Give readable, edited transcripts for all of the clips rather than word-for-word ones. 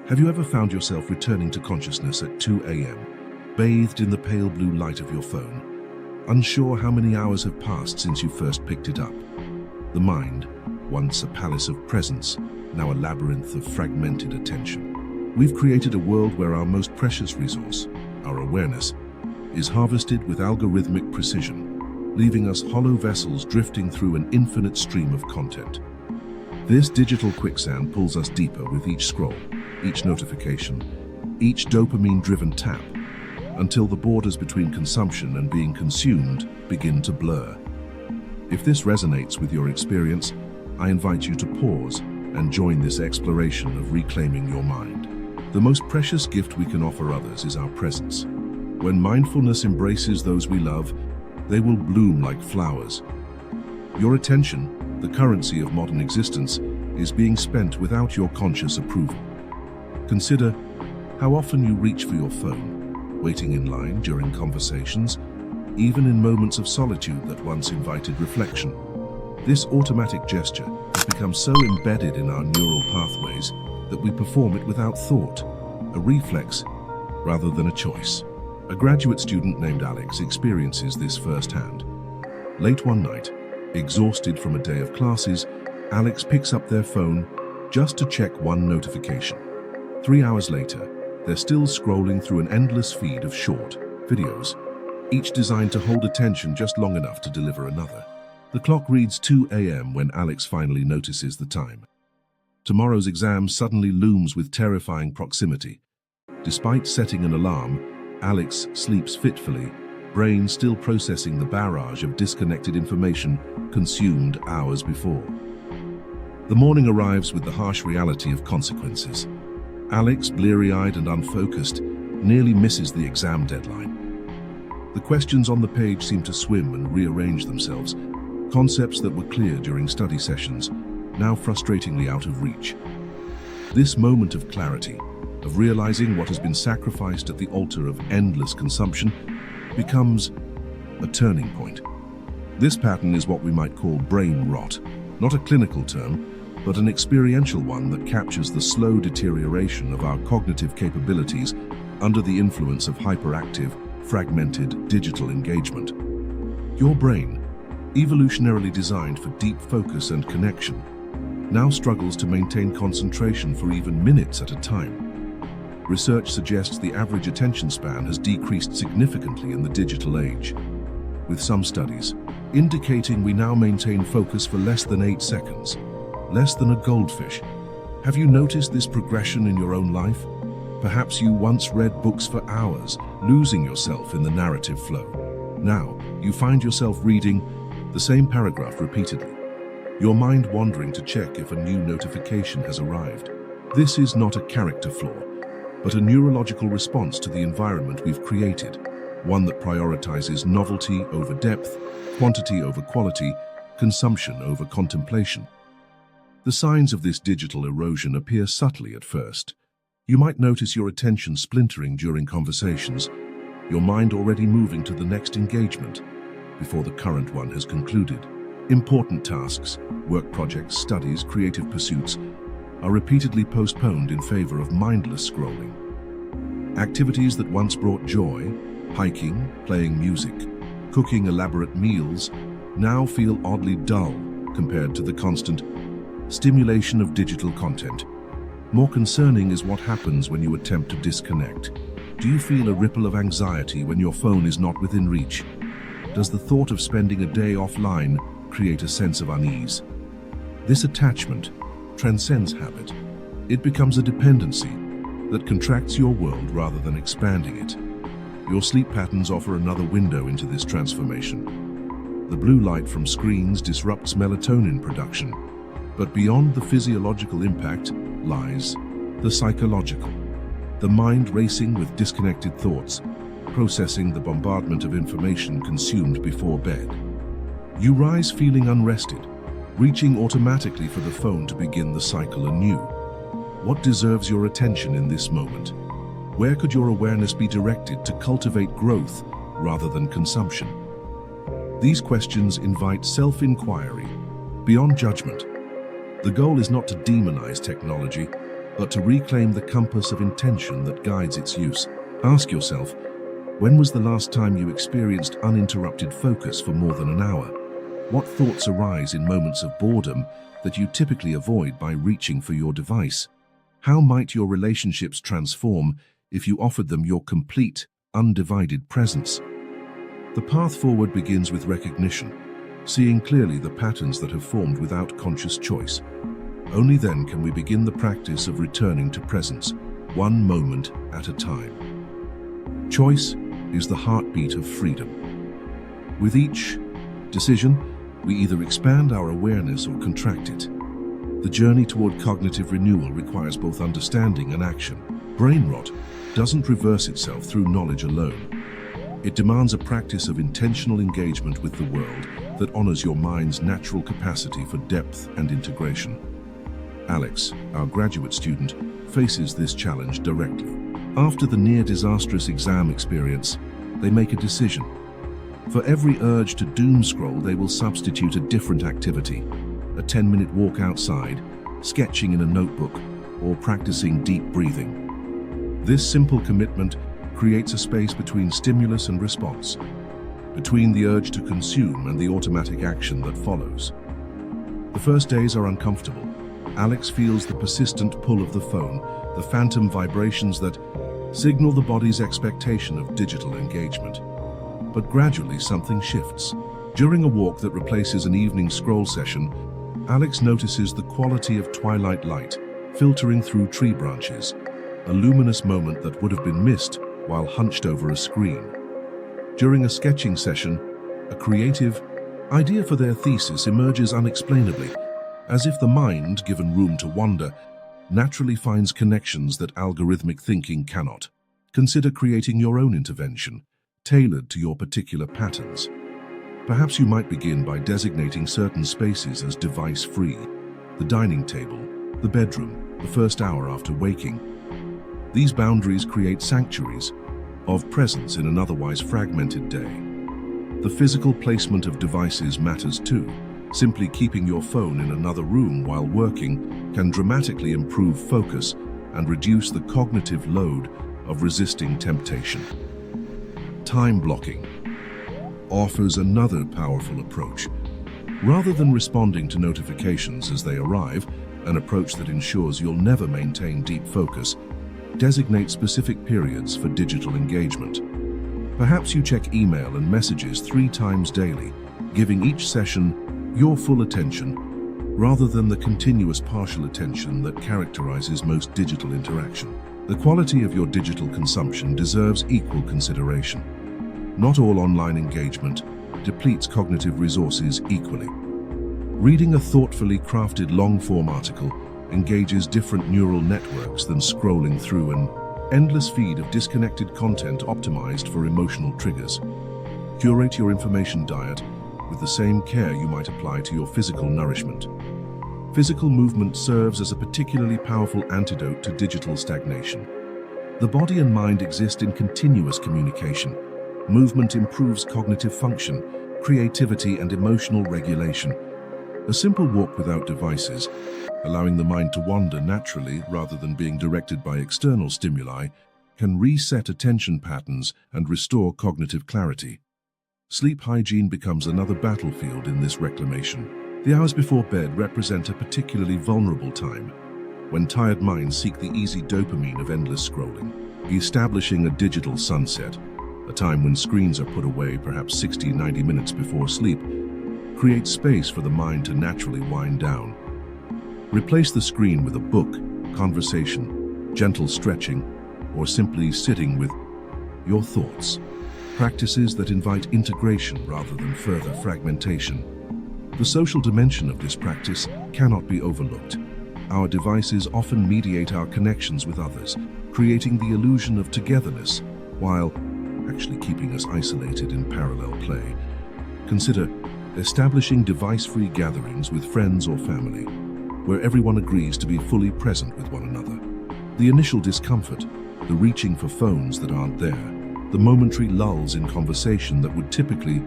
Have you ever found yourself returning to consciousness at 2 a.m., bathed in the pale blue light of your phone, unsure how many hours have passed since you first picked it up? The mind, once a palace of presence, now a labyrinth of fragmented attention. We've created a world where our most precious resource, our awareness, is harvested with algorithmic precision, leaving us hollow vessels drifting through an infinite stream of content. This digital quicksand pulls us deeper with each scroll, each notification, each dopamine-driven tap, until the borders between consumption and being consumed begin to blur. If this resonates with your experience, I invite you to pause and join this exploration of reclaiming your mind. The most precious gift we can offer others is our presence. When mindfulness embraces those we love, they will bloom like flowers. Your attention, the currency of modern existence, is being spent without your conscious approval. Consider how often you reach for your phone, waiting in line during conversations, even in moments of solitude that once invited reflection. This automatic gesture has become so embedded in our neural pathways that we perform it without thought, a reflex rather than a choice. A graduate student named Alex experiences this firsthand. Late one night, exhausted from a day of classes, Alex picks up their phone just to check one notification. 3 hours later, they're still scrolling through an endless feed of short videos, each designed to hold attention just long enough to deliver another. The clock reads 2 a.m. when Alex finally notices the time. Tomorrow's exam suddenly looms with terrifying proximity. Despite setting an alarm, Alex sleeps fitfully, brain still processing the barrage of disconnected information consumed hours before. The morning arrives with the harsh reality of consequences. Alex, bleary-eyed and unfocused, nearly misses the exam deadline. The questions on the page seem to swim and rearrange themselves, concepts that were clear during study sessions, now frustratingly out of reach. This moment of clarity, of realizing what has been sacrificed at the altar of endless consumption, becomes a turning point. This pattern is what we might call brain rot, not a clinical term, but an experiential one that captures the slow deterioration of our cognitive capabilities under the influence of hyperactive, fragmented digital engagement. Your brain, evolutionarily designed for deep focus and connection, now struggles to maintain concentration for even minutes at a time. Research suggests the average attention span has decreased significantly in the digital age, with some studies indicating we now maintain focus for less than 8 seconds, less than a goldfish. Have you noticed this progression in your own life? Perhaps you once read books for hours, losing yourself in the narrative flow. Now, you find yourself reading the same paragraph repeatedly, your mind wandering to check if a new notification has arrived. This is not a character flaw, but a neurological response to the environment we've created, one that prioritizes novelty over depth, quantity over quality, consumption over contemplation. The signs of this digital erosion appear subtly at first. You might notice your attention splintering during conversations, your mind already moving to the next engagement before the current one has concluded. Important tasks, work projects, studies, creative pursuits are repeatedly postponed in favor of mindless scrolling. Activities that once brought joy, hiking, playing music, cooking elaborate meals, now feel oddly dull compared to the constant stimulation of digital content. More concerning is what happens when you attempt to disconnect. Do you feel a ripple of anxiety when your phone is not within reach? Does the thought of spending a day offline create a sense of unease? This attachment transcends habit. It becomes a dependency that contracts your world rather than expanding it. Your sleep patterns offer another window into this transformation. The blue light from screens disrupts melatonin production, but beyond the physiological impact lies the psychological. The mind racing with disconnected thoughts, processing the bombardment of information consumed before bed. You rise feeling unrested, reaching automatically for the phone to begin the cycle anew. What deserves your attention in this moment? Where could your awareness be directed to cultivate growth rather than consumption? These questions invite self-inquiry, beyond judgment. The goal is not to demonize technology, but to reclaim the compass of intention that guides its use. Ask yourself, when was the last time you experienced uninterrupted focus for more than an hour? What thoughts arise in moments of boredom that you typically avoid by reaching for your device? How might your relationships transform if you offered them your complete, undivided presence? The path forward begins with recognition, seeing clearly the patterns that have formed without conscious choice. Only then can we begin the practice of returning to presence, one moment at a time. Choice is the heartbeat of freedom. With each decision, we either expand our awareness or contract it. The journey toward cognitive renewal requires both understanding and action. Brainrot doesn't reverse itself through knowledge alone. It demands a practice of intentional engagement with the world that honors your mind's natural capacity for depth and integration. Alex, our graduate student, faces this challenge directly. After the near-disastrous exam experience, they make a decision. For every urge to doom scroll, they will substitute a different activity, a 10-minute walk outside, sketching in a notebook, or practicing deep breathing. This simple commitment creates a space between stimulus and response, between the urge to consume and the automatic action that follows. The first days are uncomfortable. Alex feels the persistent pull of the phone, the phantom vibrations that signal the body's expectation of digital engagement. But gradually something shifts. During a walk that replaces an evening scroll session, Alex notices the quality of twilight light filtering through tree branches, a luminous moment that would have been missed while hunched over a screen. During a sketching session, a creative idea for their thesis emerges unexplainably, as if the mind, given room to wander, naturally finds connections that algorithmic thinking cannot. Consider creating your own intervention, tailored to your particular patterns. Perhaps you might begin by designating certain spaces as device-free: the dining table, the bedroom, the first hour after waking. These boundaries create sanctuaries of presence in an otherwise fragmented day. The physical placement of devices matters too. Simply keeping your phone in another room while working can dramatically improve focus and reduce the cognitive load of resisting temptation. Time blocking offers another powerful approach. Rather than responding to notifications as they arrive, an approach that ensures you'll never maintain deep focus, designate specific periods for digital engagement. Perhaps you check email and messages 3 times daily, giving each session your full attention, rather than the continuous partial attention that characterizes most digital interaction. The quality of your digital consumption deserves equal consideration. Not all online engagement depletes cognitive resources equally. Reading a thoughtfully crafted long-form article engages different neural networks than scrolling through an endless feed of disconnected content optimized for emotional triggers. Curate your information diet with the same care you might apply to your physical nourishment. Physical movement serves as a particularly powerful antidote to digital stagnation. The body and mind exist in continuous communication. Movement improves cognitive function, creativity, and emotional regulation. A simple walk without devices, allowing the mind to wander naturally rather than being directed by external stimuli, can reset attention patterns and restore cognitive clarity. Sleep hygiene becomes another battlefield in this reclamation. The hours before bed represent a particularly vulnerable time, when tired minds seek the easy dopamine of endless scrolling. Establishing a digital sunset, a time when screens are put away perhaps 60-90 minutes before sleep, creates space for the mind to naturally wind down. Replace the screen with a book, conversation, gentle stretching, or simply sitting with your thoughts. Practices that invite integration rather than further fragmentation. The social dimension of this practice cannot be overlooked. Our devices often mediate our connections with others, creating the illusion of togetherness, while actually keeping us isolated in parallel play. Consider establishing device-free gatherings with friends or family, where everyone agrees to be fully present with one another. The initial discomfort, the reaching for phones that aren't there, the momentary lulls in conversation that would typically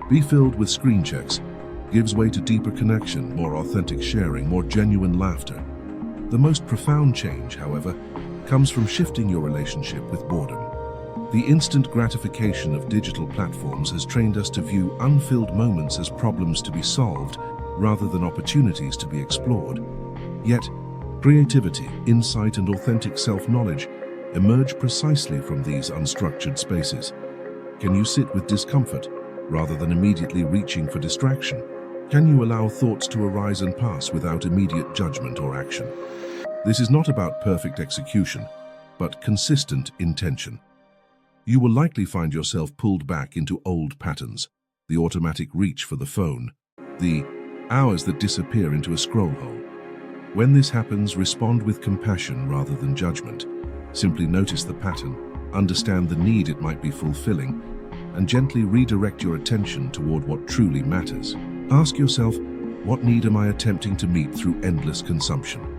be filled with screen checks, gives way to deeper connection, more authentic sharing, more genuine laughter. The most profound change, however, comes from shifting your relationship with boredom. The instant gratification of digital platforms has trained us to view unfilled moments as problems to be solved rather than opportunities to be explored. Yet, creativity, insight, and authentic self-knowledge emerge precisely from these unstructured spaces. Can you sit with discomfort rather than immediately reaching for distraction? Can you allow thoughts to arise and pass without immediate judgment or action? This is not about perfect execution, but consistent intention. You will likely find yourself pulled back into old patterns, the automatic reach for the phone, the hours that disappear into a scroll hole. When this happens, respond with compassion rather than judgment. Simply notice the pattern, understand the need it might be fulfilling, and gently redirect your attention toward what truly matters. Ask yourself, what need am I attempting to meet through endless consumption?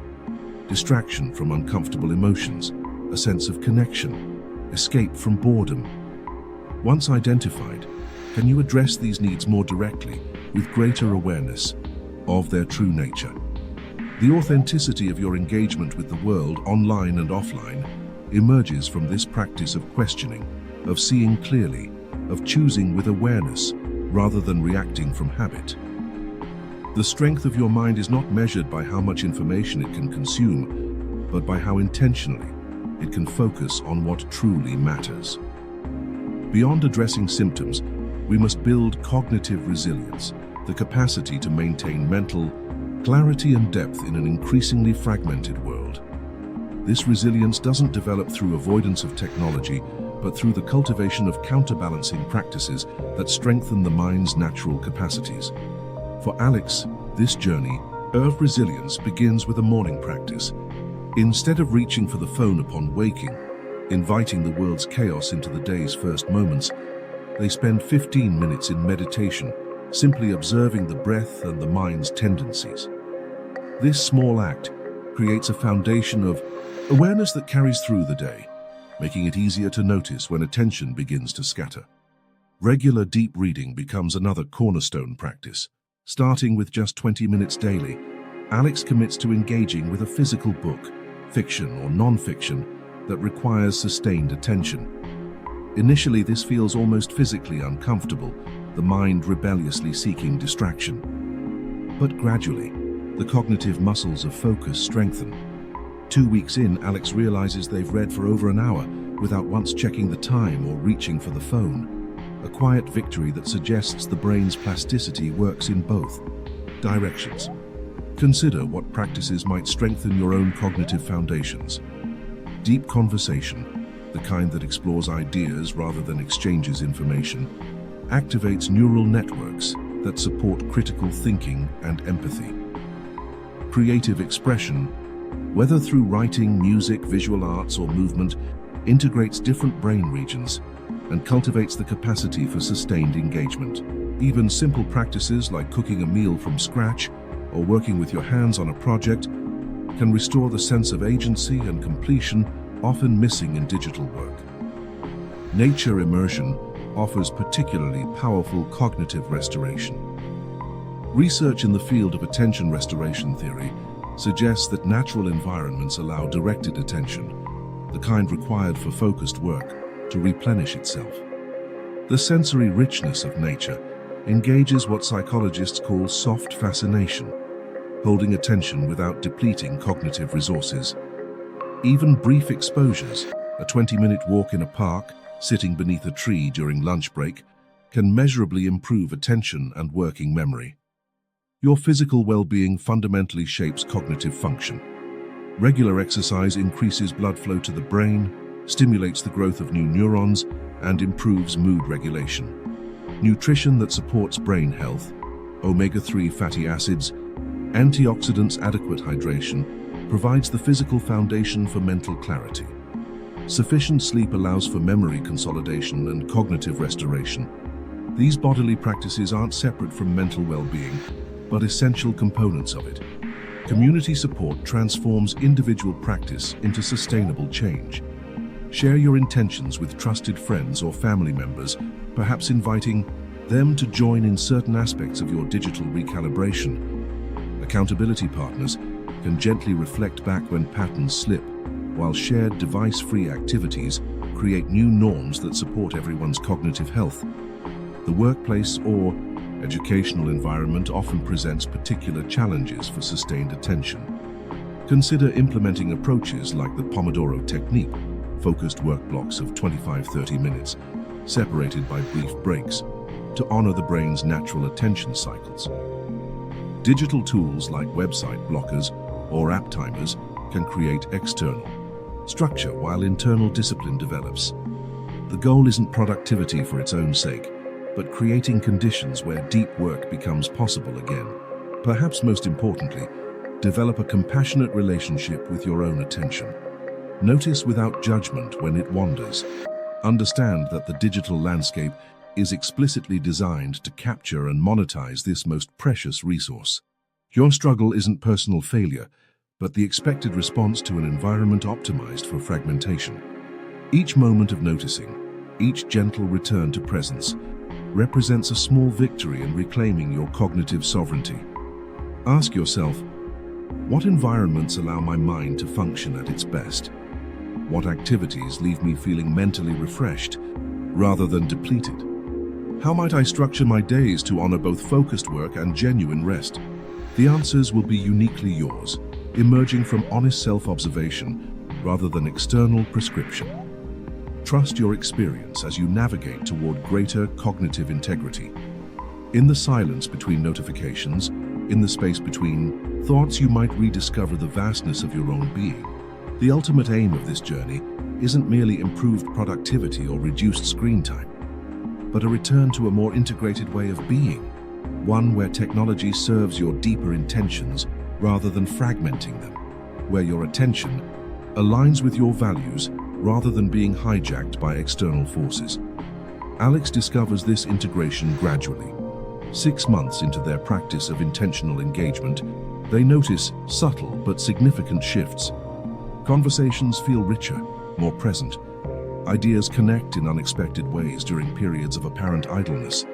Distraction from uncomfortable emotions, a sense of connection, escape from boredom. Once identified, can you address these needs more directly with greater awareness of their true nature? The authenticity of your engagement with the world, online and offline, emerges from this practice of questioning, of seeing clearly, of choosing with awareness rather than reacting from habit. The strength of your mind is not measured by how much information it can consume, but by how intentionally it can focus on what truly matters. Beyond addressing symptoms, we must build cognitive resilience, the capacity to maintain mental clarity and depth in an increasingly fragmented world. This resilience doesn't develop through avoidance of technology, but through the cultivation of counterbalancing practices that strengthen the mind's natural capacities. For Alex, this journey of resilience begins with a morning practice. Instead of reaching for the phone upon waking, inviting the world's chaos into the day's first moments, they spend 15 minutes in meditation, simply observing the breath and the mind's tendencies. This small act creates a foundation of awareness that carries through the day, making it easier to notice when attention begins to scatter. Regular deep reading becomes another cornerstone practice. Starting with just 20 minutes daily, Alex commits to engaging with a physical book, fiction or non-fiction, that requires sustained attention. Initially, this feels almost physically uncomfortable, the mind rebelliously seeking distraction. But gradually, the cognitive muscles of focus strengthen. 2 weeks in, Alex realizes they've read for over an hour without once checking the time or reaching for the phone. A quiet victory that suggests the brain's plasticity works in both directions. Consider what practices might strengthen your own cognitive foundations. Deep conversation, the kind that explores ideas rather than exchanges information, activates neural networks that support critical thinking and empathy. Creative expression, whether through writing, music, visual arts, or movement, integrates different brain regions and cultivates the capacity for sustained engagement. Even simple practices like cooking a meal from scratch or working with your hands on a project can restore the sense of agency and completion often missing in digital work. Nature immersion offers particularly powerful cognitive restoration. Research in the field of attention restoration theory suggests that natural environments allow directed attention, the kind required for focused work, to replenish itself. The sensory richness of nature engages what psychologists call soft fascination, holding attention without depleting cognitive resources. Even brief exposures, a 20-minute walk in a park, sitting beneath a tree during lunch break, can measurably improve attention and working memory. Your physical well-being fundamentally shapes cognitive function. Regular exercise increases blood flow to the brain, stimulates the growth of new neurons, and improves mood regulation. Nutrition that supports brain health, omega-3 fatty acids, antioxidants, adequate hydration, provides the physical foundation for mental clarity. Sufficient sleep allows for memory consolidation and cognitive restoration. These bodily practices aren't separate from mental well-being, but essential components of it. Community support transforms individual practice into sustainable change. Share your intentions with trusted friends or family members, perhaps inviting them to join in certain aspects of your digital recalibration. Accountability partners, can gently reflect back when patterns slip, while shared device-free activities create new norms that support everyone's cognitive health. The workplace or educational environment often presents particular challenges for sustained attention. Consider implementing approaches like the Pomodoro technique, focused work blocks of 25-30 minutes, separated by brief breaks, to honor the brain's natural attention cycles. Digital tools like website blockers or app timers can create external structure while internal discipline develops. The goal isn't productivity for its own sake, but creating conditions where deep work becomes possible again. Perhaps most importantly, develop a compassionate relationship with your own attention. Notice without judgment when it wanders. Understand that the digital landscape is explicitly designed to capture and monetize this most precious resource. Your struggle isn't personal failure, but the expected response to an environment optimized for fragmentation. Each moment of noticing, each gentle return to presence, represents a small victory in reclaiming your cognitive sovereignty. Ask yourself, what environments allow my mind to function at its best? What activities leave me feeling mentally refreshed rather than depleted? How might I structure my days to honor both focused work and genuine rest? The answers will be uniquely yours, emerging from honest self-observation rather than external prescription. Trust your experience as you navigate toward greater cognitive integrity. In the silence between notifications, in the space between thoughts, you might rediscover the vastness of your own being. The ultimate aim of this journey isn't merely improved productivity or reduced screen time, but a return to a more integrated way of being, one where technology serves your deeper intentions rather than fragmenting them, where your attention aligns with your values rather than being hijacked by external forces. Alex discovers this integration gradually. 6 months into their practice of intentional engagement, they notice subtle but significant shifts. Conversations feel richer, more present. Ideas connect in unexpected ways during periods of apparent idleness.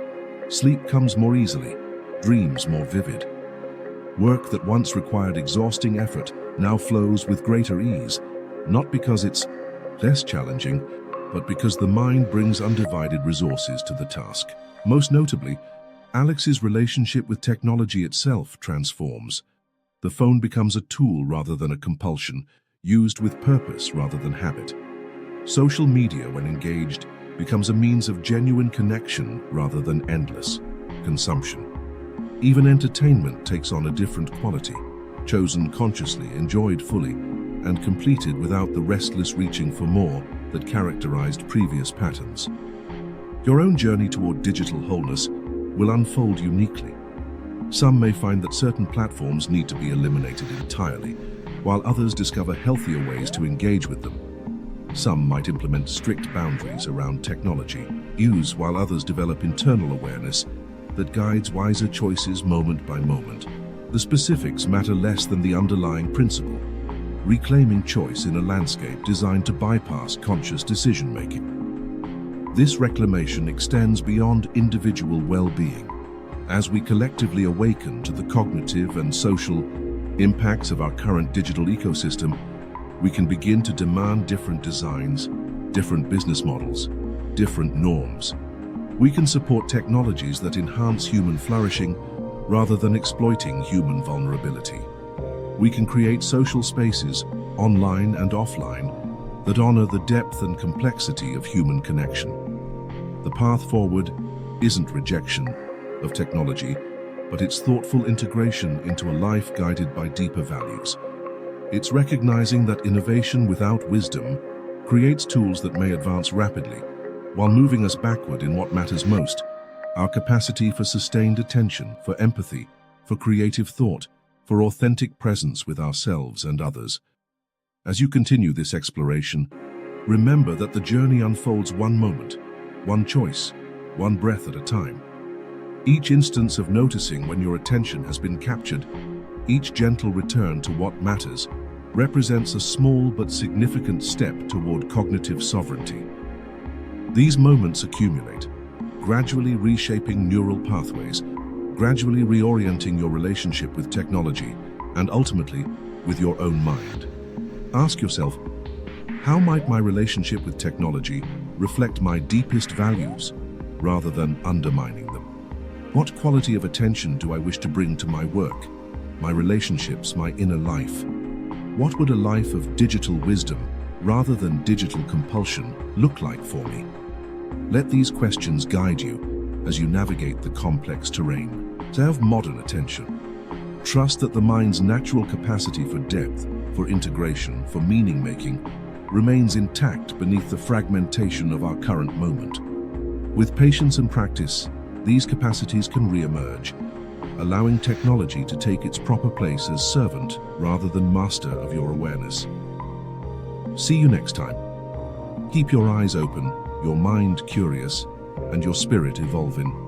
Sleep comes more easily, dreams more vivid. Work that once required exhausting effort now flows with greater ease, not because it's less challenging, but because the mind brings undivided resources to the task. Most notably, Alex's relationship with technology itself transforms. The phone becomes a tool rather than a compulsion, used with purpose rather than habit. Social media, when engaged, becomes a means of genuine connection rather than endless consumption. Even entertainment takes on a different quality, chosen consciously, enjoyed fully, and completed without the restless reaching for more that characterized previous patterns. Your own journey toward digital wholeness will unfold uniquely. Some may find that certain platforms need to be eliminated entirely, while others discover healthier ways to engage with them. Some might implement strict boundaries around technology use, while others develop internal awareness that guides wiser choices moment by moment. The specifics matter less than the underlying principle, reclaiming choice in a landscape designed to bypass conscious decision-making. This reclamation extends beyond individual well-being. As we collectively awaken to the cognitive and social impacts of our current digital ecosystem, we can begin to demand different designs, different business models, different norms. We can support technologies that enhance human flourishing rather than exploiting human vulnerability. We can create social spaces, online and offline, that honor the depth and complexity of human connection. The path forward isn't rejection of technology, but it's thoughtful integration into a life guided by deeper values. It's recognizing that innovation without wisdom creates tools that may advance rapidly, while moving us backward in what matters most: our capacity for sustained attention, for empathy, for creative thought, for authentic presence with ourselves and others. As you continue this exploration, remember that the journey unfolds one moment, one choice, one breath at a time. Each instance of noticing when your attention has been captured, each gentle return to what matters, represents a small but significant step toward cognitive sovereignty. These moments accumulate, gradually reshaping neural pathways, gradually reorienting your relationship with technology, and ultimately with your own mind. Ask yourself, how might my relationship with technology reflect my deepest values rather than undermining them? What quality of attention do I wish to bring to my work, my relationships, my inner life? What would a life of digital wisdom rather than digital compulsion look like for me? Let these questions guide you as you navigate the complex terrain. To have modern attention, trust that the mind's natural capacity for depth, for integration, for meaning-making remains intact beneath the fragmentation of our current moment. With patience and practice, these capacities can re-emerge, allowing technology to take its proper place as servant rather than master of your awareness. See you next time. Keep your eyes open, your mind curious, and your spirit evolving.